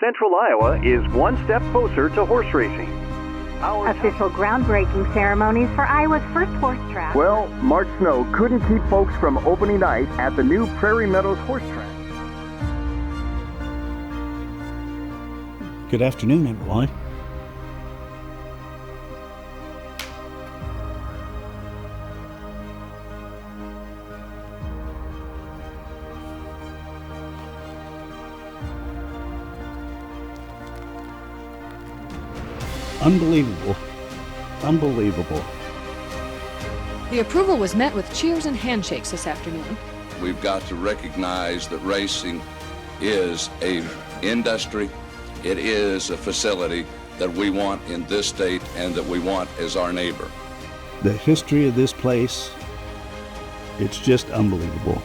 Central Iowa is one step closer to horse racing. Official groundbreaking ceremonies for Iowa's first horse track. Well, March Snow couldn't keep folks from opening night at the new Prairie Meadows Horse Track. Good afternoon, everyone. Unbelievable. The approval was met with cheers and handshakes this afternoon. We've got to recognize that racing is an industry. It is a facility that we want in this state and that we want as our neighbor. The history of this place, it's just unbelievable.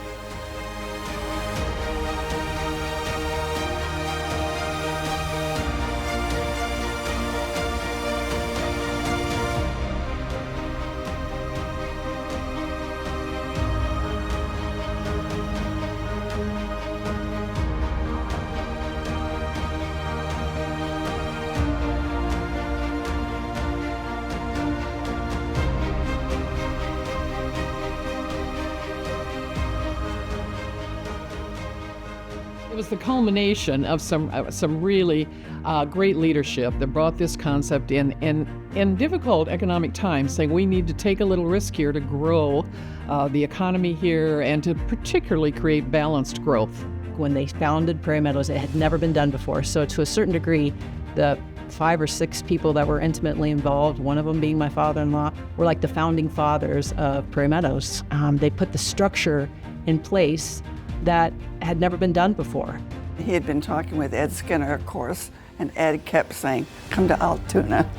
It was the culmination of some really great leadership that brought this concept in difficult economic times, saying we need to take a little risk here to grow the economy here and to particularly create balanced growth. When they founded Prairie Meadows, it had never been done before. So to a certain degree, the 5 or 6 people that were intimately involved, one of them being my father-in-law, were like the founding fathers of Prairie Meadows. They put the structure in place that had never been done before. He had been talking with Ed Skinner, of course, and Ed kept saying, come to Altoona.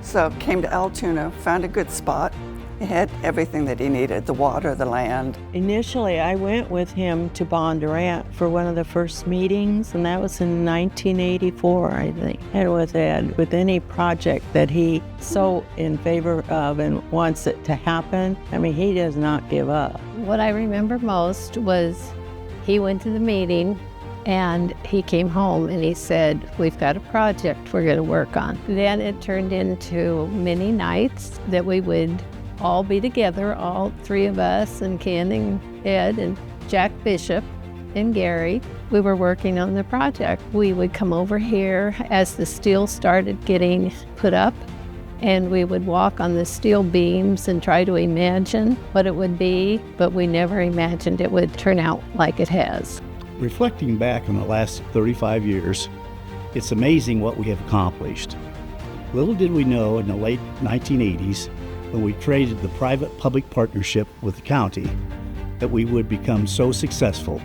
So came to Altoona, found a good spot. He had everything that he needed, the water, the land. Initially, I went with him to Bondurant for one of the first meetings, and that was in 1984, I think. And with Ed, with any project that he's so in favor of and wants it to happen, I mean, he does not give up. What I remember most was he went to the meeting and he came home and he said, we've got a project we're going to work on. Then it turned into many nights that we would all be together, all 3 of us and Ken and Ed and Jack Bishop and Gary. We were working on the project. We would come over here as the steel started getting put up, and we would walk on the steel beams and try to imagine what it would be, but we never imagined it would turn out like it has. Reflecting back on the last 35 years, it's amazing what we have accomplished. Little did we know in the late 1980s, when we created the private-public partnership with the county, that we would become so successful.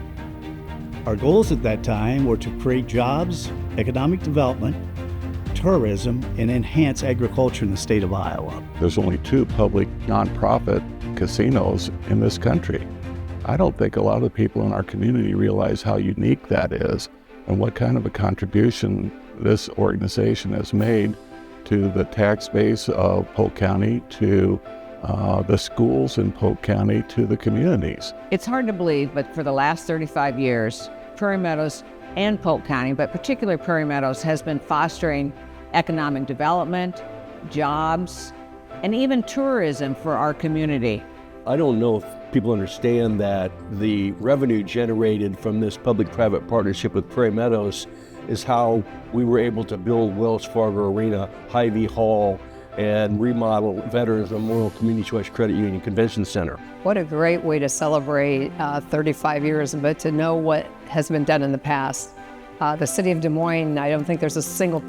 Our goals at that time were to create jobs, economic development, tourism, and enhance agriculture in the state of Iowa. There's only 2 public nonprofit casinos in this country. I don't think a lot of the people in our community realize how unique that is and what kind of a contribution this organization has made to the tax base of Polk County, to the schools in Polk County, to the communities. It's hard to believe, but for the last 35 years, Prairie Meadows and Polk County, but particularly Prairie Meadows, has been fostering economic development, jobs, and even tourism for our community. I don't know if people understand that the revenue generated from this public-private partnership with Prairie Meadows is how we were able to build Wells Fargo Arena, Hy-Vee Hall, and remodel Veterans Memorial Community Choice Credit Union Convention Center. What a great way to celebrate 35 years, but to know what has been done in the past. The city of Des Moines, I don't think there's a single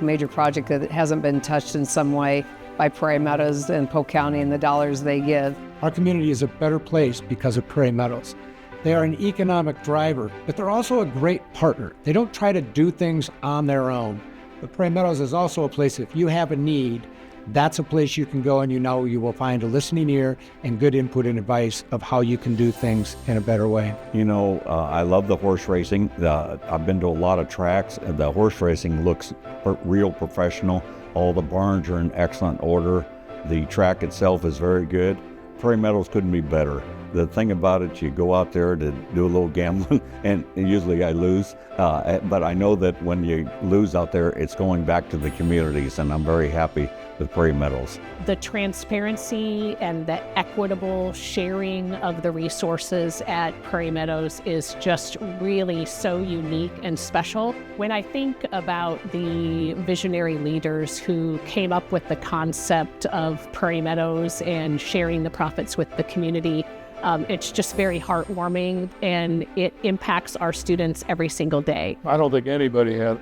major project that hasn't been touched in some way by Prairie Meadows and Polk County and the dollars they give. Our community is a better place because of Prairie Meadows. They are an economic driver, but they're also a great partner. They don't try to do things on their own. But Prairie Meadows is also a place, if you have a need, that's a place you can go and you know you will find a listening ear and good input and advice of how you can do things in a better way. You know, I love the horse racing. I've been to a lot of tracks, and the horse racing looks real professional. All the barns are in excellent order. The track itself is very good. Prairie Meadows couldn't be better. The thing about it, you go out there to do a little gambling, and usually I lose. But I know that when you lose out there, it's going back to the communities, and I'm very happy with Prairie Meadows. The transparency and the equitable sharing of the resources at Prairie Meadows is just really so unique and special. When I think about the visionary leaders who came up with the concept of Prairie Meadows and sharing the profits with the community, it's just very heartwarming, and it impacts our students every single day. I don't think anybody had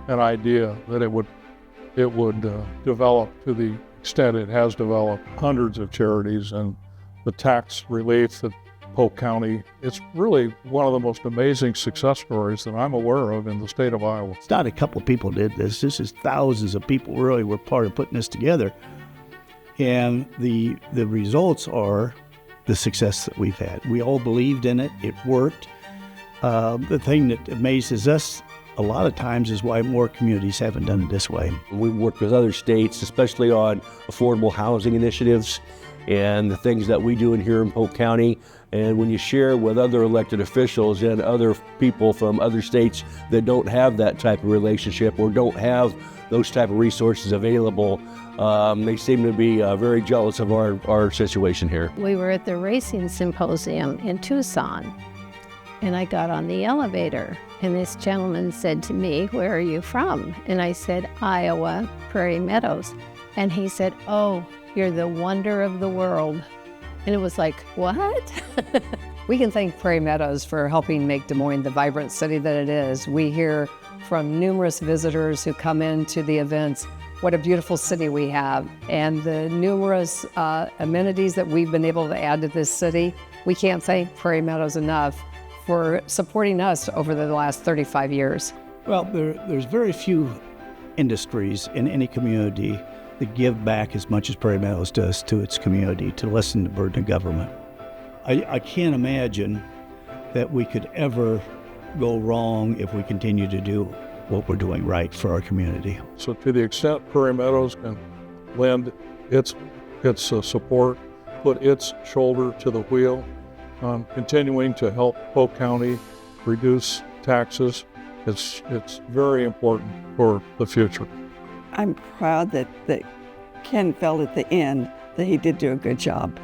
an idea that it would develop to the extent it has developed. Hundreds of charities and the tax relief that Polk County, it's really one of the most amazing success stories that I'm aware of in the state of Iowa. It's not a couple of people did this. This is thousands of people really were part of putting this together. And the results are the success that we've had. We all believed in it. It worked. The thing that amazes us a lot of times is why more communities haven't done it this way. We work with other states, especially on affordable housing initiatives and the things that we do in here in Polk County. And when you share with other elected officials and other people from other states that don't have that type of relationship or don't have those type of resources available, they seem to be very jealous of our situation here. We were at the racing symposium in Tucson, and I got on the elevator, and this gentleman said to me, "Where are you from?" And I said, "Iowa, Prairie Meadows." And he said, "Oh, you're the wonder of the world." And it was like, what? We can thank Prairie Meadows for helping make Des Moines the vibrant city that it is. We hear from numerous visitors who come into the events what a beautiful city we have, and the numerous amenities that we've been able to add to this city. We can't thank Prairie Meadows enough for supporting us over the last 35 years. Well, there's very few industries in any community that give back as much as Prairie Meadows does to its community, to lessen the burden of government. I can't imagine that we could ever go wrong if we continue to do what we're doing right for our community. So to the extent Prairie Meadows can lend its support, put its shoulder to the wheel, continuing to help Polk County reduce taxes, it's very important for the future. I'm proud that Ken felt at the end that he did do a good job.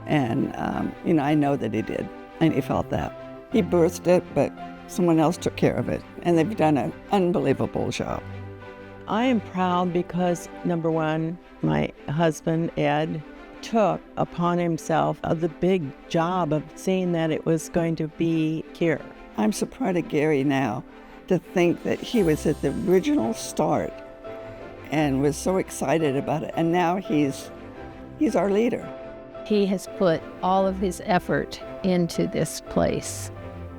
And, I know that he did, and he felt that. He birthed it, but someone else took care of it, and they've done an unbelievable job. I am proud because, number one, my husband, Ed, took upon himself the big job of seeing that it was going to be here. I'm so proud of Gary now to think that he was at the original start and was so excited about it, and now he's our leader. He has put all of his effort into this place,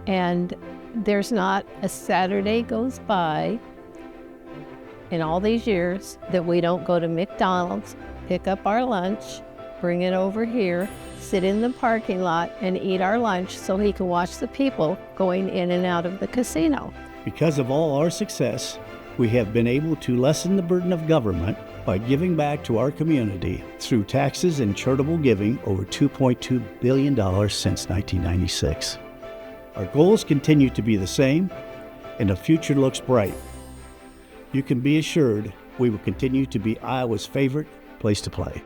and there's not a Saturday goes by in all these years that we don't go to McDonald's, pick up our lunch, bring it over here, sit in the parking lot and eat our lunch so he can watch the people going in and out of the casino. Because of all our success, we have been able to lessen the burden of government by giving back to our community through taxes and charitable giving over $2.2 billion since 1996. Our goals continue to be the same, and the future looks bright. You can be assured we will continue to be Iowa's favorite place to play.